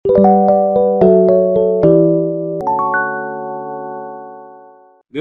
네,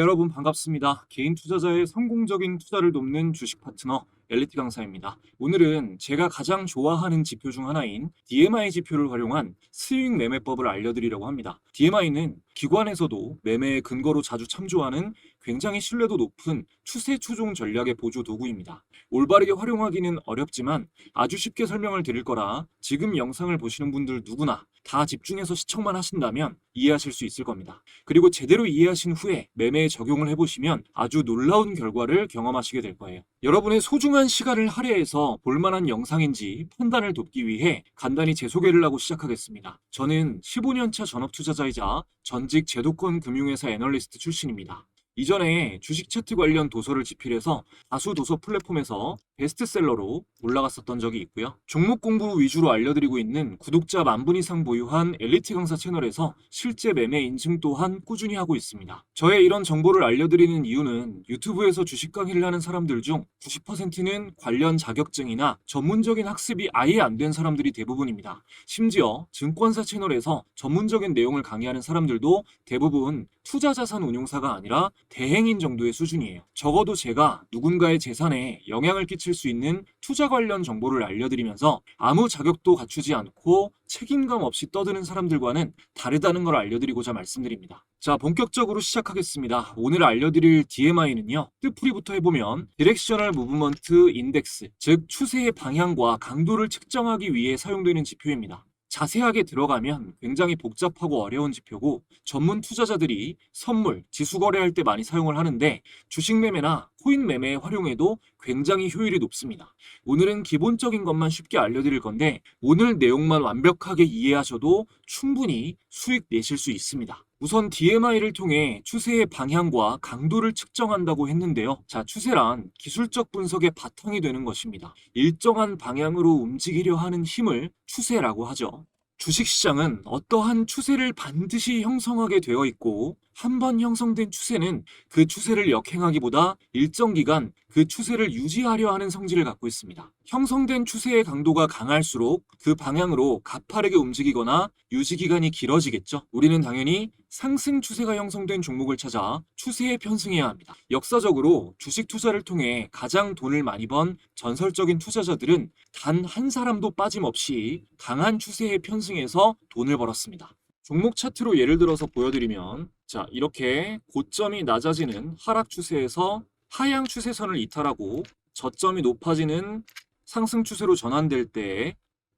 여러분 반갑습니다. 개인 투자자의 성공적인 투자를 돕는 주식 파트너 엘리트 강사입니다. 오늘은 제가 가장 좋아하는 지표 중 하나인 DMI 지표를 활용한 스윙 매매법을 알려드리려고 합니다. DMI는 기관에서도 매매의 근거로 자주 참조하는 굉장히 신뢰도 높은 추세 추종 전략의 보조 도구입니다. 올바르게 활용하기는 어렵지만 아주 쉽게 설명을 드릴 거라 지금 영상을 보시는 분들 누구나 다 집중해서 시청만 하신다면 이해하실 수 있을 겁니다. 그리고 제대로 이해하신 후에 매매에 적용을 해보시면 아주 놀라운 결과를 경험하시게 될 거예요. 여러분의 소중한 시간을 할애해서 볼만한 영상인지 판단을 돕기 위해 간단히 제 소개를 하고 시작하겠습니다. 저는 15년차 전업투자자이자 전직 제도권 금융회사 애널리스트 출신입니다. 이전에 주식 차트 관련 도서를 집필해서 다수 도서 플랫폼에서 베스트셀러로 올라갔었던 적이 있고요. 종목 공부 위주로 알려드리고 있는 구독자 10,000분 이상 보유한 엘리트 강사 채널에서 실제 매매 인증 또한 꾸준히 하고 있습니다. 저의 이런 정보를 알려드리는 이유는 유튜브에서 주식 강의를 하는 사람들 중 90%는 관련 자격증이나 전문적인 학습이 아예 안 된 사람들이 대부분입니다. 심지어 증권사 채널에서 전문적인 내용을 강의하는 사람들도 대부분 투자자산 운용사가 아니라 대행인 정도의 수준이에요. 적어도 제가 누군가의 재산에 영향을 끼칠 수 있는 투자 관련 정보를 알려드리면서 아무 자격도 갖추지 않고 책임감 없이 떠드는 사람들과는 다르다는 걸 알려드리고자 말씀드립니다. 자, 본격적으로 시작하겠습니다. 오늘 알려드릴 DMI는요, 뜻풀이부터 해보면 디렉셔널 무브먼트 인덱스, 즉 추세의 방향과 강도를 측정하기 위해 사용되는 지표입니다. 자세하게 들어가면 굉장히 복잡하고 어려운 지표고 전문 투자자들이 선물, 지수 거래할 때 많이 사용을 하는데 주식 매매나 코인 매매에 활용해도 굉장히 효율이 높습니다. 오늘은 기본적인 것만 쉽게 알려드릴 건데 오늘 내용만 완벽하게 이해하셔도 충분히 수익 내실 수 있습니다. 우선 DMI를 통해 추세의 방향과 강도를 측정한다고 했는데요. 자, 추세란 기술적 분석의 바탕이 되는 것입니다. 일정한 방향으로 움직이려 하는 힘을 추세라고 하죠. 주식시장은 어떠한 추세를 반드시 형성하게 되어 있고 한 번 형성된 추세는 그 추세를 역행하기보다 일정 기간 그 추세를 유지하려 하는 성질을 갖고 있습니다. 형성된 추세의 강도가 강할수록 그 방향으로 가파르게 움직이거나 유지 기간이 길어지겠죠. 우리는 당연히 상승 추세가 형성된 종목을 찾아 추세에 편승해야 합니다. 역사적으로 주식 투자를 통해 가장 돈을 많이 번 전설적인 투자자들은 단 한 사람도 빠짐없이 강한 추세에 편승해서 돈을 벌었습니다. 종목 차트로 예를 들어서 보여드리면 자, 이렇게 고점이 낮아지는 하락 추세에서 하향 추세선을 이탈하고 저점이 높아지는 상승 추세로 전환될 때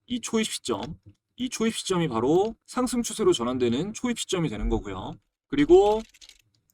이 초입 시점, 이 초입 시점이 바로 상승 추세로 전환되는 초입 시점이 되는 거고요. 그리고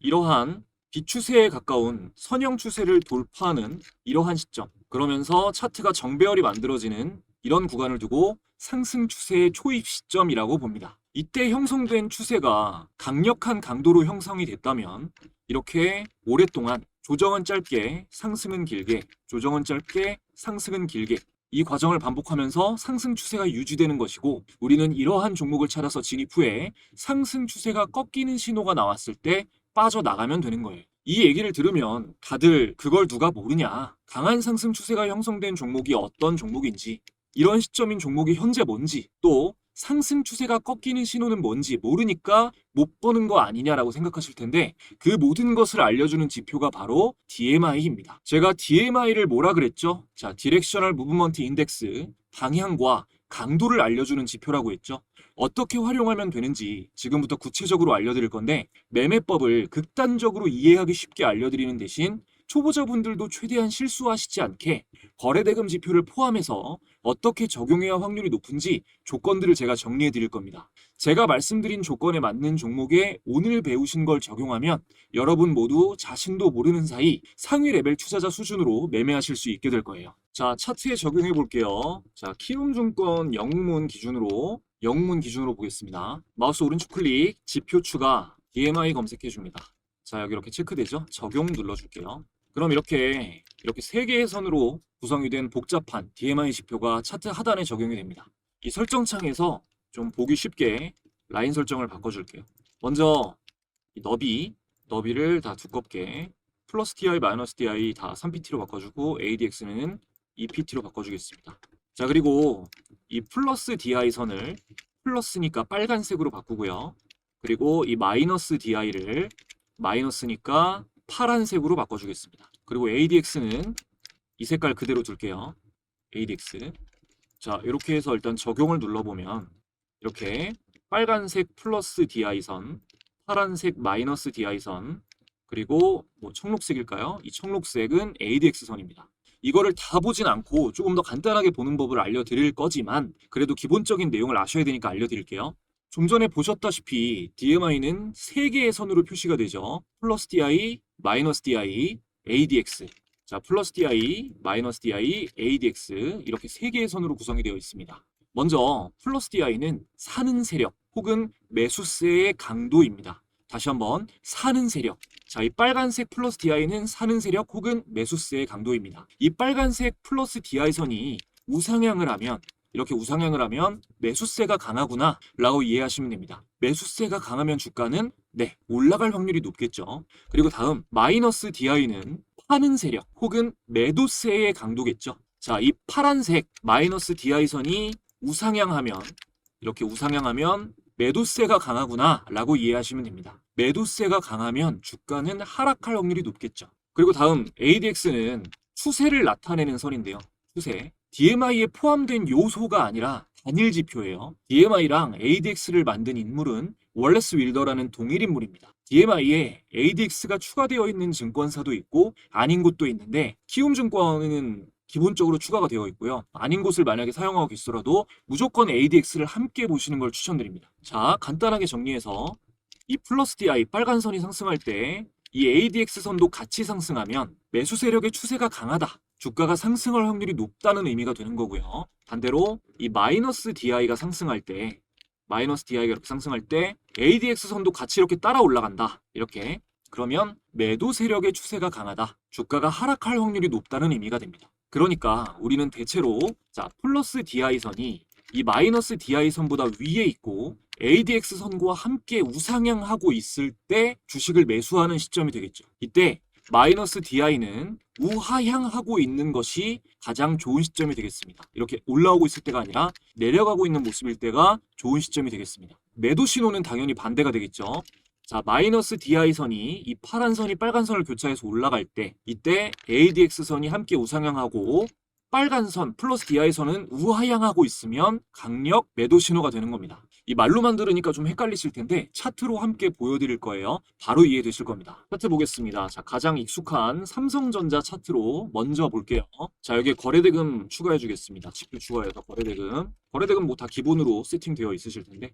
이러한 비추세에 가까운 선형 추세를 돌파하는 이러한 시점, 그러면서 차트가 정배열이 만들어지는 이런 구간을 두고 상승 추세의 초입 시점이라고 봅니다. 이때 형성된 추세가 강력한 강도로 형성이 됐다면 이렇게 오랫동안 조정은 짧게, 상승은 길게, 조정은 짧게, 상승은 길게 이 과정을 반복하면서 상승 추세가 유지되는 것이고 우리는 이러한 종목을 찾아서 진입 후에 상승 추세가 꺾이는 신호가 나왔을 때 빠져나가면 되는 거예요. 이 얘기를 들으면 다들 그걸 누가 모르냐, 강한 상승 추세가 형성된 종목이 어떤 종목인지, 이런 시점인 종목이 현재 뭔지, 또 상승 추세가 꺾이는 신호는 뭔지 모르니까 못 보는 거 아니냐라고 생각하실 텐데 그 모든 것을 알려주는 지표가 바로 DMI입니다. 제가 DMI를 뭐라 그랬죠? 자, 디렉셔널 무브먼트 인덱스, 방향과 강도를 알려주는 지표라고 했죠. 어떻게 활용하면 되는지 지금부터 구체적으로 알려드릴 건데 매매법을 극단적으로 이해하기 쉽게 알려드리는 대신 초보자분들도 최대한 실수하시지 않게 거래대금 지표를 포함해서 어떻게 적용해야 확률이 높은지 조건들을 제가 정리해 드릴 겁니다. 제가 말씀드린 조건에 맞는 종목에 오늘 배우신 걸 적용하면 여러분 모두 자신도 모르는 사이 상위 레벨 투자자 수준으로 매매하실 수 있게 될 거예요. 자, 차트에 적용해 볼게요. 자, 키움증권 영문 기준으로 보겠습니다. 마우스 오른쪽 클릭, 지표 추가, DMI 검색해 줍니다. 자, 여기 이렇게 체크되죠? 적용 눌러줄게요. 그럼 이렇게 세 개의 선으로 구성이 된 복잡한 DMI 지표가 차트 하단에 적용이 됩니다. 이 설정창에서 좀 보기 쉽게 라인 설정을 바꿔줄게요. 먼저 이 너비를 다 두껍게 플러스 DI, 마이너스 DI 다 3PT로 바꿔주고 ADX는 2PT로 바꿔주겠습니다. 자, 그리고 이 플러스 DI 선을 플러스니까 빨간색으로 바꾸고요. 그리고 이 마이너스 DI를 마이너스니까 파란색으로 바꿔주겠습니다. 그리고 ADX는 이 색깔 그대로 둘게요. ADX. 자, 이렇게 해서 일단 적용을 눌러보면 이렇게 빨간색 플러스 DI선, 파란색 마이너스 DI선, 그리고 뭐 청록색일까요? 이 청록색은 ADX선입니다. 이거를 다 보진 않고 조금 더 간단하게 보는 법을 알려드릴 거지만 그래도 기본적인 내용을 아셔야 되니까 알려드릴게요. 좀 전에 보셨다시피 DMI는 3개의 선으로 표시가 되죠. 플러스 DI, 마이너스 DI, ADX. 자, 플러스 DI, 마이너스 DI, ADX 이렇게 3개의 선으로 구성이 되어 있습니다. 먼저 플러스 DI는 사는 세력 혹은 매수세의 강도입니다. 다시 한번 사는 세력. 자, 이 빨간색 플러스 DI는 사는 세력 혹은 매수세의 강도입니다. 이 빨간색 플러스 DI선이 우상향을 하면 이렇게 우상향을 하면 매수세가 강하구나 라고 이해하시면 됩니다. 매수세가 강하면 주가는 올라갈 확률이 높겠죠. 그리고 다음 마이너스 DI는 파는 세력 혹은 매도세의 강도겠죠. 자, 이 파란색 마이너스 DI선이 우상향하면 이렇게 우상향하면 매도세가 강하구나 라고 이해하시면 됩니다. 매도세가 강하면 주가는 하락할 확률이 높겠죠. 그리고 다음 ADX는 추세를 나타내는 선인데요. 추세. DMI에 포함된 요소가 아니라 단일 지표예요. DMI랑 ADX를 만든 인물은 월레스 윌더라는 동일 인물입니다. DMI에 ADX가 추가되어 있는 증권사도 있고 아닌 곳도 있는데 키움증권은 기본적으로 추가가 되어 있고요. 아닌 곳을 만약에 사용하고 계시더라도 무조건 ADX를 함께 보시는 걸 추천드립니다. 자, 간단하게 정리해서 이 플러스 DI 빨간 선이 상승할 때 이 ADX 선도 같이 상승하면 매수 세력의 추세가 강하다. 주가가 상승할 확률이 높다는 의미가 되는 거고요. 반대로 이 마이너스 DI가 상승할 때 마이너스 DI가 이렇게 상승할 때 ADX 선도 같이 이렇게 따라 올라간다. 이렇게. 그러면 매도 세력의 추세가 강하다. 주가가 하락할 확률이 높다는 의미가 됩니다. 그러니까 우리는 대체로 플러스 DI선이 이 마이너스 DI선보다 위에 있고 ADX 선과 함께 우상향하고 있을 때 주식을 매수하는 시점이 되겠죠. 이때 마이너스 DI는 우하향하고 있는 것이 가장 좋은 시점이 되겠습니다. 이렇게 올라오고 있을 때가 아니라 내려가고 있는 모습일 때가 좋은 시점이 되겠습니다. 매도 신호는 당연히 반대가 되겠죠. 자, 마이너스 DI선이 이 파란 선이 빨간 선을 교차해서 올라갈 때 이때 ADX선이 함께 우상향하고 빨간 선 플러스 DI선은 우하향하고 있으면 강력 매도 신호가 되는 겁니다. 이 말로만 들으니까 좀 헷갈리실 텐데 차트로 함께 보여드릴 거예요. 바로 이해되실 겁니다. 차트 보겠습니다. 자, 가장 익숙한 삼성전자 차트로 먼저 볼게요. 자, 여기에 거래대금 추가해 주겠습니다. 지표 추가해서 거래대금. 거래대금 뭐 다 기본으로 세팅되어 있으실 텐데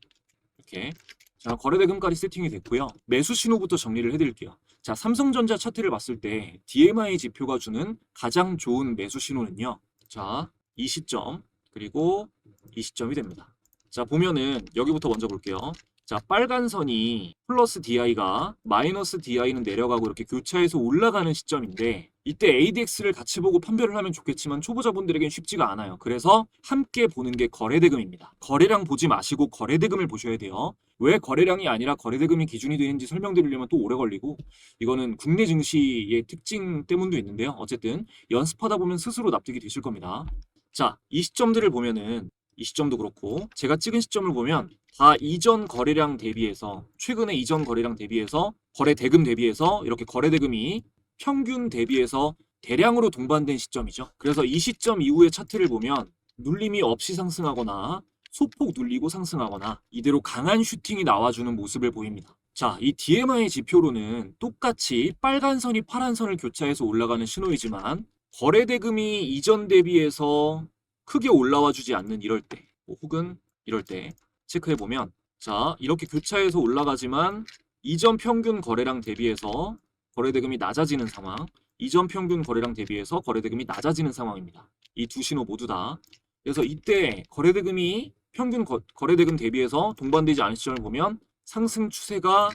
이렇게. 자, 거래대금까지 세팅이 됐고요. 매수 신호부터 정리를 해드릴게요. 자, 삼성전자 차트를 봤을 때 DMI 지표가 주는 가장 좋은 매수 신호는요. 자, 이 시점 그리고 이 시점이 됩니다. 자, 보면은 여기부터 먼저 볼게요. 자, 빨간 선이 플러스 DI가 마이너스 DI는 내려가고 이렇게 교차해서 올라가는 시점인데 이때 ADX를 같이 보고 판별을 하면 좋겠지만 초보자분들에겐 쉽지가 않아요. 그래서 함께 보는 게 거래대금입니다. 거래량 보지 마시고 거래대금을 보셔야 돼요. 왜 거래량이 아니라 거래대금이 기준이 되는지 설명드리려면 또 오래 걸리고 이거는 국내 증시의 특징 때문도 있는데요. 어쨌든 연습하다 보면 스스로 납득이 되실 겁니다. 자, 이 시점들을 보면은 이 시점도 그렇고 제가 찍은 시점을 보면 다 이전 거래량 대비해서 최근에 이전 거래량 대비해서 거래대금 대비해서 이렇게 거래대금이 평균 대비해서 대량으로 동반된 시점이죠. 그래서 이 시점 이후의 차트를 보면 눌림이 없이 상승하거나 소폭 눌리고 상승하거나 이대로 강한 슈팅이 나와주는 모습을 보입니다. 자, 이 DMI 지표로는 똑같이 빨간 선이 파란 선을 교차해서 올라가는 신호이지만 거래대금이 이전 대비해서 크게 올라와 주지 않는 이럴 때 혹은 이럴 때 체크해보면 자, 이렇게 교차해서 올라가지만 이전 평균 거래량 대비해서 거래대금이 낮아지는 상황, 이전 평균 거래량 대비해서 거래대금이 낮아지는 상황입니다. 이 두 신호 모두 다. 그래서 이때 거래대금이 평균 거래대금 대비해서 동반되지 않은 시점을 보면 상승 추세가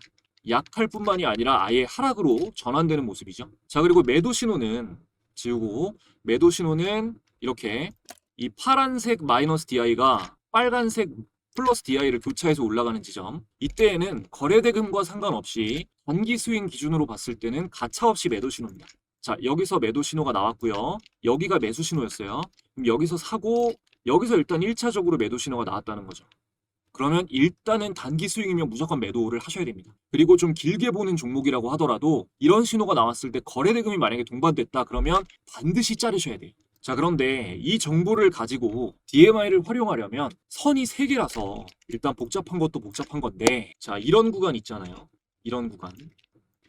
약할 뿐만이 아니라 아예 하락으로 전환되는 모습이죠. 자, 그리고 매도 신호는 지우고 매도 신호는 이렇게 이 파란색 마이너스 DI가 빨간색 플러스 DI를 교차해서 올라가는 지점 이때에는 거래대금과 상관없이 단기 스윙 기준으로 봤을 때는 가차없이 매도 신호입니다. 자, 여기서 매도 신호가 나왔고요. 여기가 매수 신호였어요. 그럼 여기서 사고 여기서 일단 1차적으로 매도 신호가 나왔다는 거죠. 그러면 일단은 단기 스윙이면 무조건 매도를 하셔야 됩니다. 그리고 좀 길게 보는 종목이라고 하더라도 이런 신호가 나왔을 때 거래 대금이 만약에 동반됐다 그러면 반드시 자르셔야 돼요. 자, 그런데 이 정보를 가지고 DMI를 활용하려면 선이 3개라서 일단 복잡한 것도 복잡한 건데, 자, 이런 구간 있잖아요. 이런 구간.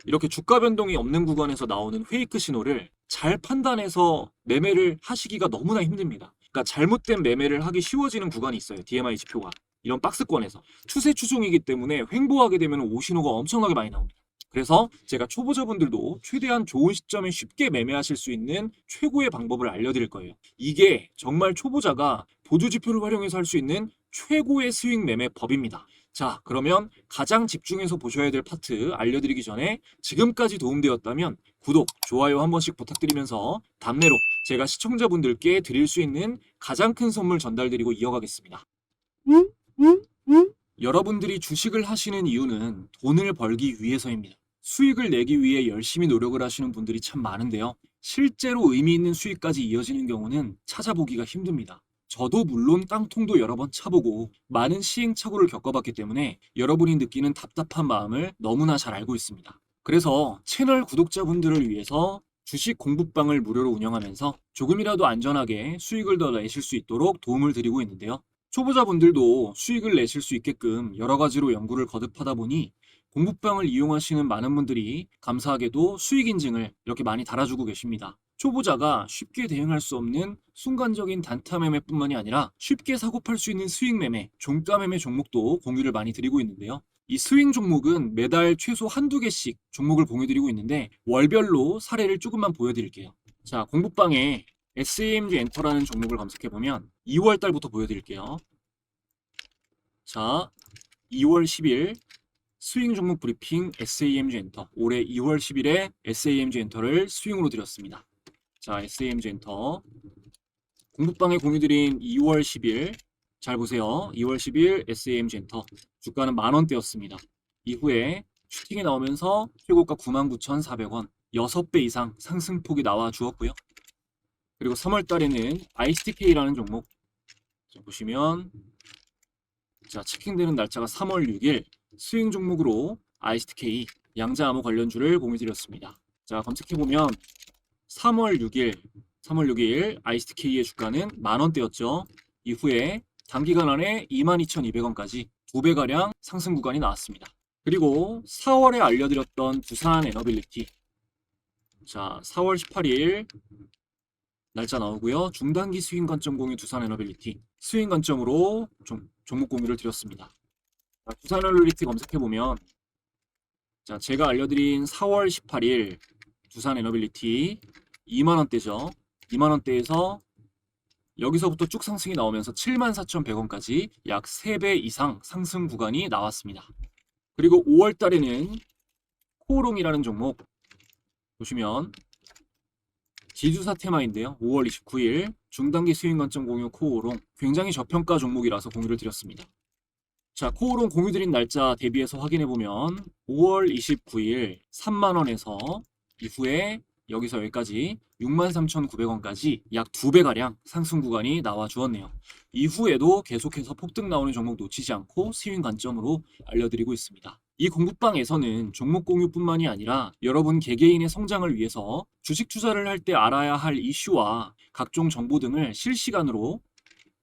이렇게 주가 변동이 없는 구간에서 나오는 페이크 신호를 잘 판단해서 매매를 하시기가 너무나 힘듭니다. 그러니까 잘못된 매매를 하기 쉬워지는 구간이 있어요. DMI 지표가. 이런 박스권에서. 추세 추종이기 때문에 횡보하게 되면 오신호가 엄청나게 많이 나옵니다. 그래서 제가 초보자분들도 최대한 좋은 시점에 쉽게 매매하실 수 있는 최고의 방법을 알려드릴 거예요. 이게 정말 초보자가 보조 지표를 활용해서 할 수 있는 최고의 스윙 매매 법입니다. 자, 그러면 가장 집중해서 보셔야 될 파트 알려드리기 전에 지금까지 도움되었다면 구독, 좋아요 한 번씩 부탁드리면서 답례로 제가 시청자분들께 드릴 수 있는 가장 큰 선물 전달드리고 이어가겠습니다. 여러분들이 주식을 하시는 이유는 돈을 벌기 위해서입니다. 수익을 내기 위해 열심히 노력을 하시는 분들이 참 많은데요. 실제로 의미 있는 수익까지 이어지는 경우는 찾아보기가 힘듭니다. 저도 물론 깡통도 여러 번 차보고 많은 시행착오를 겪어봤기 때문에 여러분이 느끼는 답답한 마음을 너무나 잘 알고 있습니다. 그래서 채널 구독자분들을 위해서 주식 공부방을 무료로 운영하면서 조금이라도 안전하게 수익을 더 내실 수 있도록 도움을 드리고 있는데요. 초보자분들도 수익을 내실 수 있게끔 여러 가지로 연구를 거듭하다 보니 공부방을 이용하시는 많은 분들이 감사하게도 수익 인증을 이렇게 많이 달아주고 계십니다. 초보자가 쉽게 대응할 수 없는 순간적인 단타 매매뿐만이 아니라 쉽게 사고 팔 수 있는 수익 매매, 종가 매매 종목도 공유를 많이 드리고 있는데요. 이 스윙 종목은 매달 최소 한두 개씩 종목을 공유드리고 있는데 월별로 사례를 조금만 보여드릴게요. 자, 공부방에 SAMG 엔터라는 종목을 검색해보면 2월 달부터 보여드릴게요. 자, 2월 10일 스윙 종목 브리핑 SAMG 엔터. 올해 2월 10일에 SAMG 엔터를 스윙으로 드렸습니다. 자, SAMG 엔터. 공부방에 공유드린 2월 10일. 잘 보세요. 2월 10일 SAMG 엔터. 주가는 만원대였습니다. 이후에 슈팅이 나오면서 최고가 99,400원. 6배 이상 상승폭이 나와 주었고요. 그리고 3월 달에는 ISTK라는 종목. 자, 보시면 자, 체킹되는 날짜가 3월 6일 스윙 종목으로 ISTK 양자암호 관련주를 공유드렸습니다. 자, 검색해보면 3월 6일 ISTK의 주가는 만원대였죠. 이후에 단기간 안에 22,200원까지 2배가량 상승 구간이 나왔습니다. 그리고 4월에 알려드렸던 두산 에너빌리티. 자, 4월 18일 날짜 나오고요. 중단기 스윙 관점 공유 두산 에너빌리티. 스윙 관점으로 종목 공유를 드렸습니다. 자, 두산 에너빌리티 검색해보면 자, 제가 알려드린 4월 18일 두산 에너빌리티 2만원대죠. 2만원대에서 여기서부터 쭉 상승이 나오면서 74,100원까지 약 3배 이상 상승 구간이 나왔습니다. 그리고 5월 달에는 코오롱이라는 종목 보시면 지주사 테마인데요. 5월 29일 중단기 스윙 관점 공유 코오롱. 굉장히 저평가 종목이라서 공유를 드렸습니다. 자, 코오롱 공유드린 날짜 대비해서 확인해보면 5월 29일 3만원에서 이후에 여기서 여기까지 63,900원까지 약 2배가량 상승 구간이 나와 주었네요. 이후에도 계속해서 폭등 나오는 종목 놓치지 않고 스윙 관점으로 알려드리고 있습니다. 이 공부방에서는 종목 공유뿐만이 아니라 여러분 개개인의 성장을 위해서 주식 투자를 할 때 알아야 할 이슈와 각종 정보 등을 실시간으로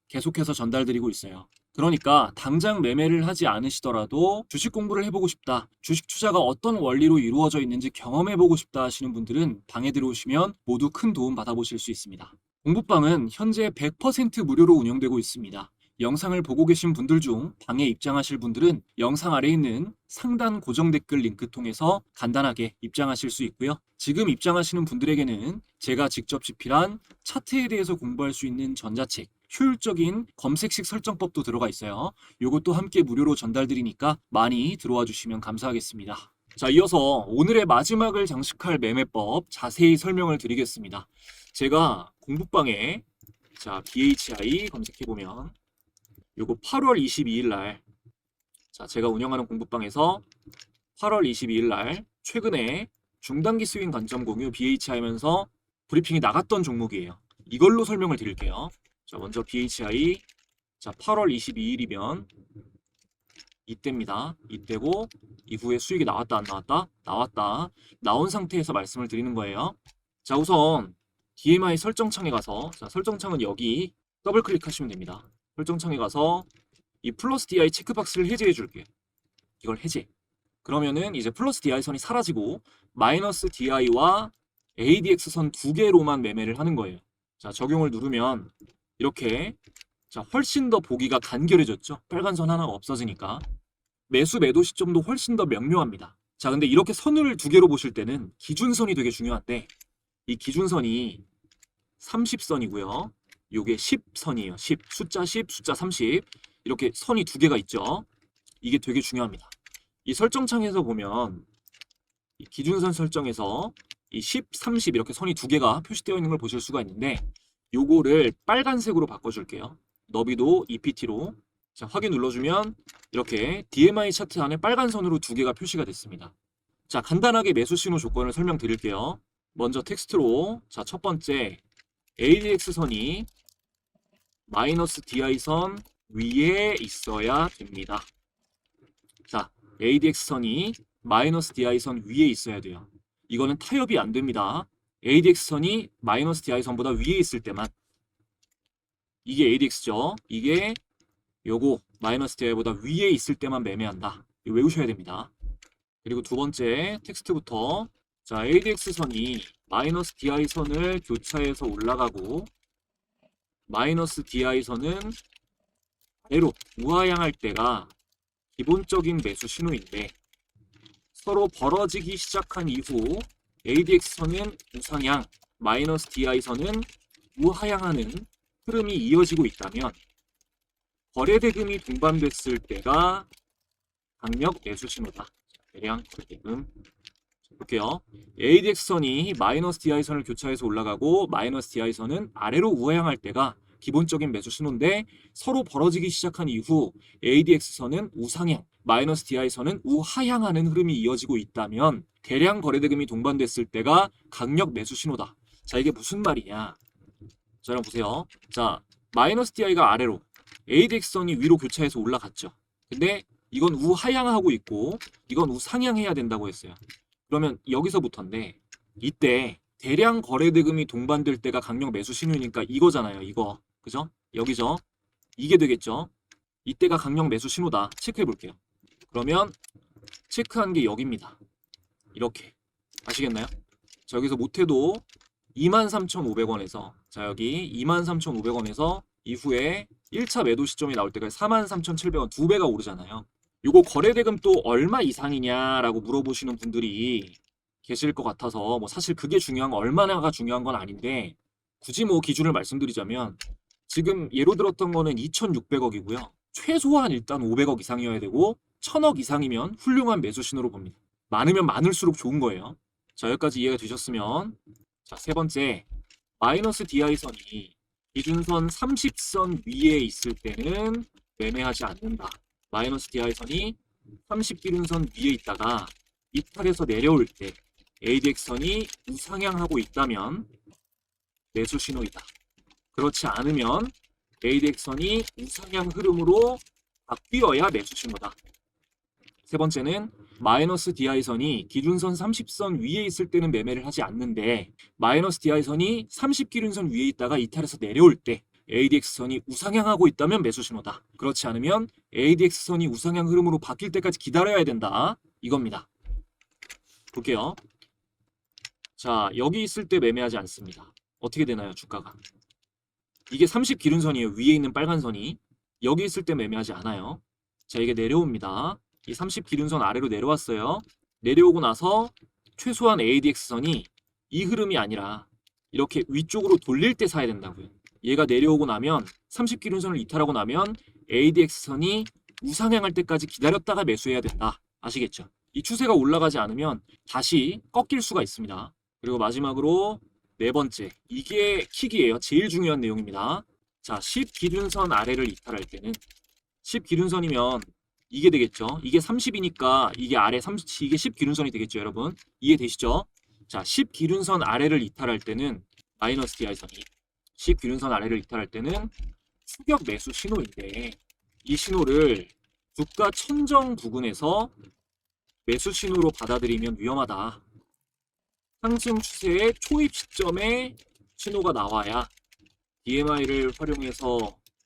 계속해서 전달드리고 있어요. 그러니까 당장 매매를 하지 않으시더라도 주식 공부를 해보고 싶다, 주식 투자가 어떤 원리로 이루어져 있는지 경험해보고 싶다 하시는 분들은 방에 들어오시면 모두 큰 도움 받아보실 수 있습니다. 공부방은 현재 100% 무료로 운영되고 있습니다. 영상을 보고 계신 분들 중 방에 입장하실 분들은 영상 아래에 있는 상단 고정 댓글 링크 통해서 간단하게 입장하실 수 있고요. 지금 입장하시는 분들에게는 제가 직접 집필한 차트에 대해서 공부할 수 있는 전자책, 효율적인 검색식 설정법도 들어가 있어요. 이것도 함께 무료로 전달드리니까 많이 들어와 주시면 감사하겠습니다. 자, 이어서 오늘의 마지막을 장식할 매매법 자세히 설명을 드리겠습니다. 제가 공부방에 자, BHI 검색해보면 요거 8월 22일 날 자, 제가 운영하는 공부방에서 8월 22일 날 최근에 중단기 스윙 관점 공유 BHI면서 브리핑이 나갔던 종목이에요. 이걸로 설명을 드릴게요. 자, 먼저 BHI 자, 8월 22일이면 이때입니다. 이때고 이후에 수익이 나왔다 안 나왔다? 나왔다. 나온 상태에서 말씀을 드리는 거예요. 자, 우선 DMI 설정창에 가서, 자, 설정창은 여기 더블 클릭하시면 됩니다. 설정창에 가서 이 플러스 DI 체크박스를 해제해 줄게요. 이걸 해제. 그러면은 이제 플러스 DI 선이 사라지고 마이너스 DI와 ADX 선 두 개로만 매매를 하는 거예요. 자, 적용을 누르면 이렇게, 자, 훨씬 더 보기가 간결해졌죠. 빨간 선 하나가 없어지니까. 매수 매도 시점도 훨씬 더 명료합니다. 자, 근데 이렇게 선을 두 개로 보실 때는 기준선이 되게 중요한데, 이 기준선이 30선이고요. 요게 10선이에요. 10, 숫자 10, 숫자 30. 이렇게 선이 두 개가 있죠. 이게 되게 중요합니다. 이 설정창에서 보면 이 기준선 설정에서 이 10, 30 이렇게 선이 두 개가 표시되어 있는 걸 보실 수가 있는데, 요거를 빨간색으로 바꿔줄게요. 너비도 EPT로. 자, 확인 눌러주면 이렇게 DMI 차트 안에 빨간 선으로 두 개가 표시가 됐습니다. 자, 간단하게 매수 신호 조건을 설명드릴게요. 먼저 텍스트로, 자, 첫 번째 ADX 선이 마이너스 DI 선 위에 있어야 됩니다. 자, ADX 선이 마이너스 DI 선 위에 있어야 돼요. 이거는 타협이 안 됩니다. ADX 선이 마이너스 DI 선보다 위에 있을 때만. 이게 ADX죠. 이게 요거 마이너스 DI보다 위에 있을 때만 매매한다. 이거 외우셔야 됩니다. 그리고 두 번째 텍스트부터, 자, ADX 선이 마이너스 DI 선을 교차해서 올라가고 마이너스 DI 선은 아래로 우하향할 때가 기본적인 매수 신호인데, 서로 벌어지기 시작한 이후 ADX 선은 우상향, 마이너스 DI 선은 우하향하는 흐름이 이어지고 있다면 거래대금이 동반됐을 때가 강력 매수 신호다. 대량 거래대금 볼게요. ADX 선이 마이너스 DI 선을 교차해서 올라가고 마이너스 DI 선은 아래로 우하향할 때가 기본적인 매수 신호인데, 서로 벌어지기 시작한 이후 ADX 선은 우상향, 마이너스 DI 선은 우하향하는 흐름이 이어지고 있다면 대량 거래대금이 동반됐을 때가 강력 매수 신호다. 자, 이게 무슨 말이냐? 자, 여러분 보세요. 자, 마이너스 DI가 아래로, ADX 선이 위로 교차해서 올라갔죠. 근데 이건 우하향하고 있고 이건 우상향해야 된다고 했어요. 그러면 여기서부터인데, 이때 대량 거래대금이 동반될 때가 강력 매수 신호니까 이거잖아요. 이거. 그죠? 여기죠. 이게 되겠죠. 이때가 강력 매수 신호다. 체크해 볼게요. 그러면 체크한 게 여기입니다. 이렇게. 아시겠나요? 자, 여기서 못해도 23,500원에서, 자, 여기 23,500원에서 이후에 1차 매도 시점이 나올 때까지 43,700원, 두 배가 오르잖아요. 요거 거래대금 또 얼마 이상이냐라고 물어보시는 분들이 계실 것 같아서, 뭐 사실 그게 중요한 거, 얼마나가 중요한 건 아닌데, 굳이 뭐 기준을 말씀드리자면 지금 예로 들었던 거는 2,600억이고요. 최소한 일단 500억 이상이어야 되고 1,000억 이상이면 훌륭한 매수 신호로 봅니다. 많으면 많을수록 좋은 거예요. 자, 여기까지 이해가 되셨으면, 자, 세 번째 마이너스 DI 선이 기준선 30선 위에 있을 때는 매매하지 않는다. 마이너스 DI 선이 30기준선 위에 있다가 이탈해서 내려올 때 ADX 선이 우상향하고 있다면 매수 신호이다. 그렇지 않으면 ADX 선이 우상향 흐름으로 바뀌어야 매수 신호다. 세 번째는 마이너스 DI 선이 기준선 30선 위에 있을 때는 매매를 하지 않는데, 마이너스 DI 선이 30기준선 위에 있다가 이탈해서 내려올 때 ADX 선이 우상향하고 있다면 매수 신호다. 그렇지 않으면 ADX 선이 우상향 흐름으로 바뀔 때까지 기다려야 된다. 이겁니다. 볼게요. 자, 여기 있을 때 매매하지 않습니다. 어떻게 되나요, 주가가? 이게 30기준선이에요. 위에 있는 빨간 선이. 여기 있을 때 매매하지 않아요. 자, 이게 내려옵니다. 이 30기준선 아래로 내려왔어요. 내려오고 나서 최소한 ADX선이 이 흐름이 아니라 이렇게 위쪽으로 돌릴 때 사야 된다고요. 얘가 내려오고 나면, 30기준선을 이탈하고 나면 ADX선이 우상향할 때까지 기다렸다가 매수해야 된다. 아시겠죠? 이 추세가 올라가지 않으면 다시 꺾일 수가 있습니다. 그리고 마지막으로 네 번째, 이게 킥이에요. 제일 중요한 내용입니다. 자, 10기준선 아래를 이탈할 때는, 10기준선이면 이게 되겠죠. 이게 30이니까 이게 아래 30, 이게 10기준선이 되겠죠, 여러분. 이해되시죠? 자, 10기준선 아래를 이탈할 때는 마이너스 DI선이 10기준선 아래를 이탈할 때는 추격 매수 신호인데, 이 신호를 주가 천정 부근에서 매수 신호로 받아들이면 위험하다. 상승 추세의 초입 시점에 신호가 나와야 DMI를 활용해서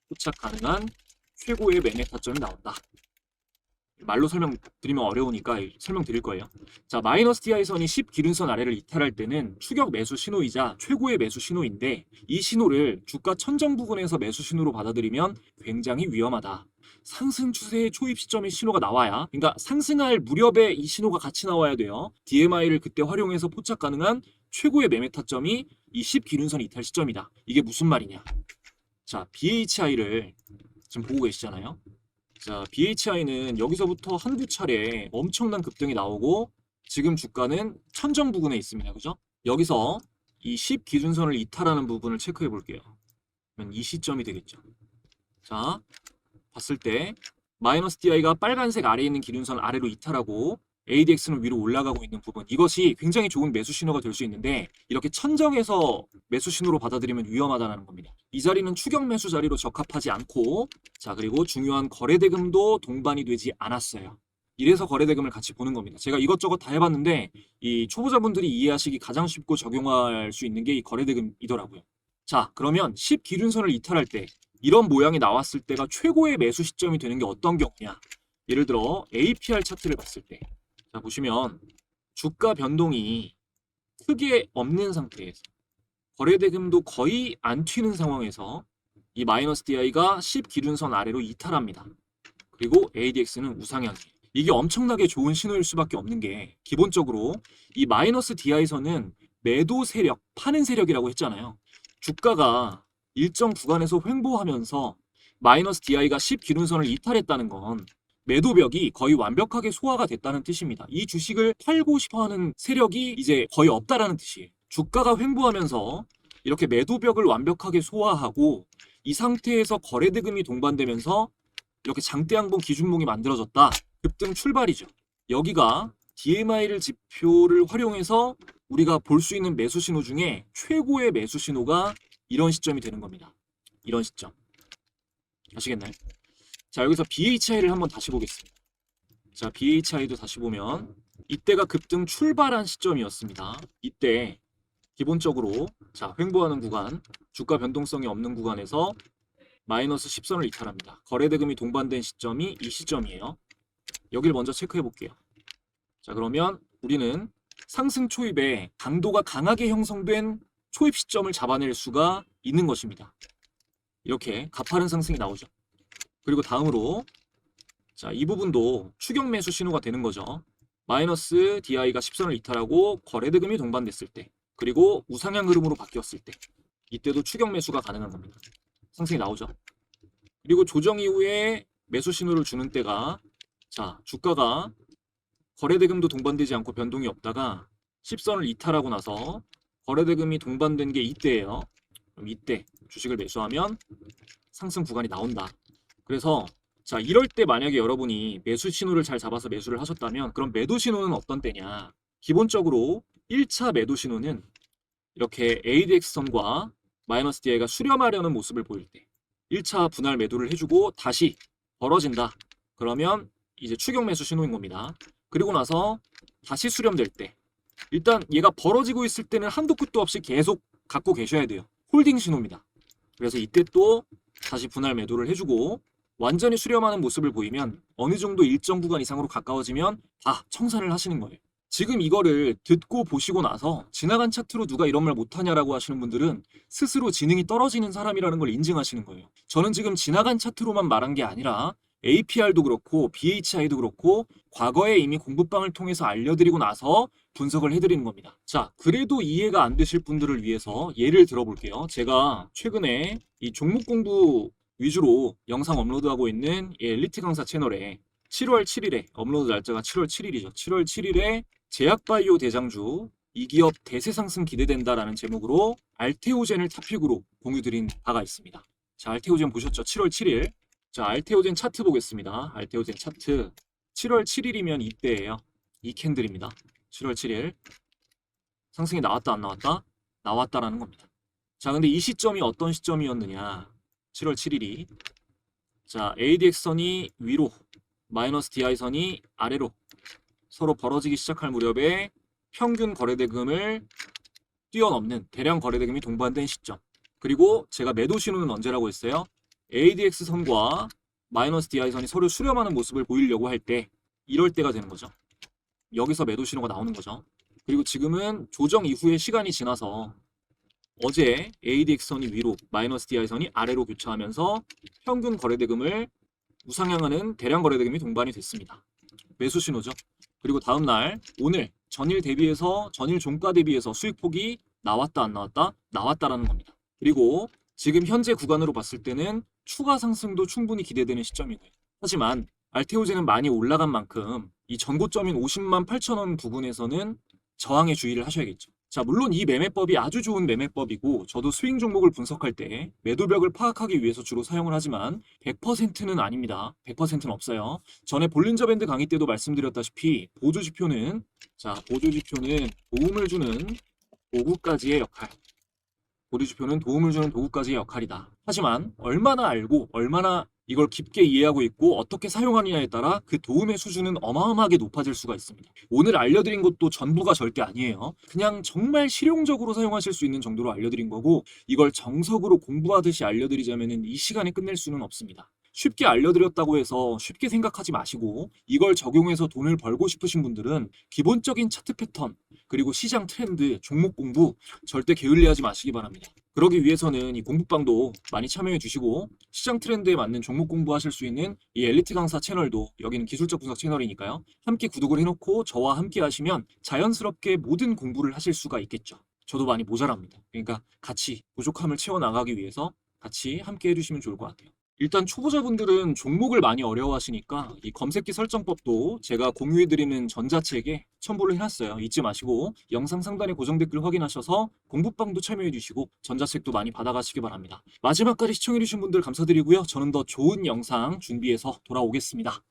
포착 가능한 최고의 매매 타점이 나온다. 말로 설명드리면 어려우니까 설명드릴 거예요. 자, 마이너스 DI선이 10 기준선 아래를 이탈할 때는 추격 매수 신호이자 최고의 매수 신호인데 이 신호를 주가 천정 부근에서 매수 신호로 받아들이면 굉장히 위험하다. 상승 추세의 초입 시점의 신호가 나와야, 그러니까 상승할 무렵에 이 신호가 같이 나와야 돼요. DMI를 그때 활용해서 포착 가능한 최고의 매매 타점이 이 10 기준선 이탈 시점이다. 이게 무슨 말이냐? 자, BHI를 지금 보고 계시잖아요. 자, BHI는 여기서부터 한두 차례 엄청난 급등이 나오고 지금 주가는 천정 부근에 있습니다. 그죠? 여기서 이 10 기준선을 이탈하는 부분을 체크해 볼게요. 그러면 이 시점이 되겠죠. 자, 봤을 때 마이너스 DI가 빨간색 아래에 있는 기준선 아래로 이탈하고 ADX는 위로 올라가고 있는 부분, 이것이 굉장히 좋은 매수 신호가 될 수 있는데 이렇게 천정에서 매수 신호로 받아들이면 위험하다는 겁니다. 이 자리는 추격 매수 자리로 적합하지 않고, 자, 그리고 중요한 거래대금도 동반이 되지 않았어요. 이래서 거래대금을 같이 보는 겁니다. 제가 이것저것 다 해봤는데 이 초보자분들이 이해하시기 가장 쉽고 적용할 수 있는 게 이 거래대금이더라고요. 자, 그러면 10 기준선을 이탈할 때 이런 모양이 나왔을 때가 최고의 매수 시점이 되는 게 어떤 경우냐? 예를 들어 APR 차트를 봤을 때, 자, 보시면 주가 변동이 크게 없는 상태에서 거래대금도 거의 안 튀는 상황에서 이 마이너스 DI가 10 기준선 아래로 이탈합니다. 그리고 ADX는 우상향이에요. 이게 엄청나게 좋은 신호일 수밖에 없는 게, 기본적으로 이 마이너스 DI선은 매도 세력, 파는 세력이라고 했잖아요. 주가가 일정 구간에서 횡보하면서 마이너스 DI가 10 기준선을 이탈했다는 건 매도벽이 거의 완벽하게 소화가 됐다는 뜻입니다. 이 주식을 팔고 싶어하는 세력이 이제 거의 없다라는 뜻이에요. 주가가 횡보하면서 이렇게 매도벽을 완벽하게 소화하고 이 상태에서 거래대금이 동반되면서 이렇게 장대양봉 기준봉이 만들어졌다. 급등 출발이죠. 여기가 DMI를 지표를 활용해서 우리가 볼 수 있는 매수 신호 중에 최고의 매수 신호가 이런 시점이 되는 겁니다. 이런 시점. 아시겠나요? 자, 여기서 BHI를 한번 다시 보겠습니다. 자, BHI도 다시 보면 이때가 급등 출발한 시점이었습니다. 이때 기본적으로, 자, 횡보하는 구간, 주가 변동성이 없는 구간에서 마이너스 10선을 이탈합니다. 거래대금이 동반된 시점이 이 시점이에요. 여기를 먼저 체크해 볼게요. 자, 그러면 우리는 상승 초입에 강도가 강하게 형성된 초입 시점을 잡아낼 수가 있는 것입니다. 이렇게 가파른 상승이 나오죠. 그리고 다음으로, 자, 이 부분도 추격 매수 신호가 되는 거죠. 마이너스 DI가 10선을 이탈하고 거래대금이 동반됐을 때, 그리고 우상향 흐름으로 바뀌었을 때, 이때도 추격 매수가 가능한 겁니다. 상승이 나오죠. 그리고 조정 이후에 매수 신호를 주는 때가, 자, 주가가 거래대금도 동반되지 않고 변동이 없다가 10선을 이탈하고 나서 거래대금이 동반된 게 이때예요. 그럼 이때 주식을 매수하면 상승 구간이 나온다. 그래서, 자, 이럴 때 만약에 여러분이 매수 신호를 잘 잡아서 매수를 하셨다면, 그럼 매도 신호는 어떤 때냐? 기본적으로 1차 매도 신호는 이렇게 ADX선과 마이너스 DI가 수렴하려는 모습을 보일 때 1차 분할 매도를 해주고 다시 벌어진다. 그러면 이제 추격 매수 신호인 겁니다. 그리고 나서 다시 수렴될 때, 일단 얘가 벌어지고 있을 때는 한도 끝도 없이 계속 갖고 계셔야 돼요. 홀딩 신호입니다. 그래서 이때 또 다시 분할 매도를 해주고 완전히 수렴하는 모습을 보이면 어느 정도 일정 구간 이상으로 가까워지면 다 청산을 하시는 거예요. 지금 이거를 듣고 보시고 나서 지나간 차트로 누가 이런 말 못하냐라고 하시는 분들은 스스로 지능이 떨어지는 사람이라는 걸 인증하시는 거예요. 저는 지금 지나간 차트로만 말한 게 아니라 APR도 그렇고 BHI도 그렇고 과거에 이미 공부방을 통해서 알려드리고 나서 분석을 해드리는 겁니다. 자, 그래도 이해가 안 되실 분들을 위해서 예를 들어볼게요. 제가 최근에 이 종목 공부 위주로 영상 업로드하고 있는 이 엘리트 강사 채널에 7월 7일에, 업로드 날짜가 7월 7일이죠. 7월 7일에 제약바이오 대장주 이 기업 대세 상승 기대된다라는 제목으로 알테오젠을 토픽으로 공유드린 바가 있습니다. 자, 알테오젠 보셨죠? 7월 7일. 자, 알테오젠 차트 보겠습니다. 알테오젠 차트 7월 7일이면 이때예요. 이 캔들입니다. 7월 7일 상승이 나왔다 안 나왔다? 나왔다라는 겁니다. 자, 근데 이 시점이 어떤 시점이었느냐? 7월 7일이, 자, ADX선이 위로 마이너스 DI선이 아래로 서로 벌어지기 시작할 무렵에 평균 거래대금을 뛰어넘는 대량 거래대금이 동반된 시점. 그리고 제가 매도 신호는 언제라고 했어요? ADX선과 마이너스 DI선이 서로 수렴하는 모습을 보이려고 할 때 이럴 때가 되는 거죠. 여기서 매도 신호가 나오는 거죠. 그리고 지금은 조정 이후에 시간이 지나서 어제 ADX선이 위로, 마이너스 DI선이 아래로 교차하면서 평균 거래대금을 우상향하는 대량 거래대금이 동반이 됐습니다. 매수 신호죠. 그리고 다음날 오늘 전일 대비해서 전일 종가 대비해서 수익폭이 나왔다 안 나왔다? 나왔다라는 겁니다. 그리고 지금 현재 구간으로 봤을 때는 추가 상승도 충분히 기대되는 시점이고요. 하지만 알테오제는 많이 올라간 만큼 이 전고점인 50만 8천 원 부근에서는 저항에 주의를 하셔야겠죠. 자, 물론 이 매매법이 아주 좋은 매매법이고 저도 스윙 종목을 분석할 때 매도벽을 파악하기 위해서 주로 사용을 하지만 100%는 아닙니다. 100%는 없어요. 전에 볼린저 밴드 강의 때도 말씀드렸다시피 보조지표는 도움을 주는 도구까지의 역할. 보조지표는 도움을 주는 도구까지의 역할이다. 하지만 얼마나 알고 얼마나 이걸 깊게 이해하고 있고 어떻게 사용하느냐에 따라 그 도움의 수준은 어마어마하게 높아질 수가 있습니다. 오늘 알려드린 것도 전부가 절대 아니에요. 그냥 정말 실용적으로 사용하실 수 있는 정도로 알려드린 거고 이걸 정석으로 공부하듯이 알려드리자면 이 시간에 끝낼 수는 없습니다. 쉽게 알려드렸다고 해서 쉽게 생각하지 마시고 이걸 적용해서 돈을 벌고 싶으신 분들은 기본적인 차트 패턴 그리고 시장 트렌드, 종목 공부 절대 게을리하지 마시기 바랍니다. 그러기 위해서는 이 공부방도 많이 참여해 주시고 시장 트렌드에 맞는 종목 공부하실 수 있는 이 엘리트 강사 채널도 여기는 기술적 분석 채널이니까요. 함께 구독을 해놓고 저와 함께 하시면 자연스럽게 모든 공부를 하실 수가 있겠죠. 저도 많이 모자랍니다. 그러니까 같이 부족함을 채워나가기 위해서 같이 함께 해주시면 좋을 것 같아요. 일단 초보자분들은 종목을 많이 어려워하시니까 이 검색기 설정법도 제가 공유해드리는 전자책에 첨부를 해놨어요. 잊지 마시고 영상 상단에 고정 댓글 확인하셔서 공부방도 참여해주시고 전자책도 많이 받아가시기 바랍니다. 마지막까지 시청해주신 분들 감사드리고요. 저는 더 좋은 영상 준비해서 돌아오겠습니다.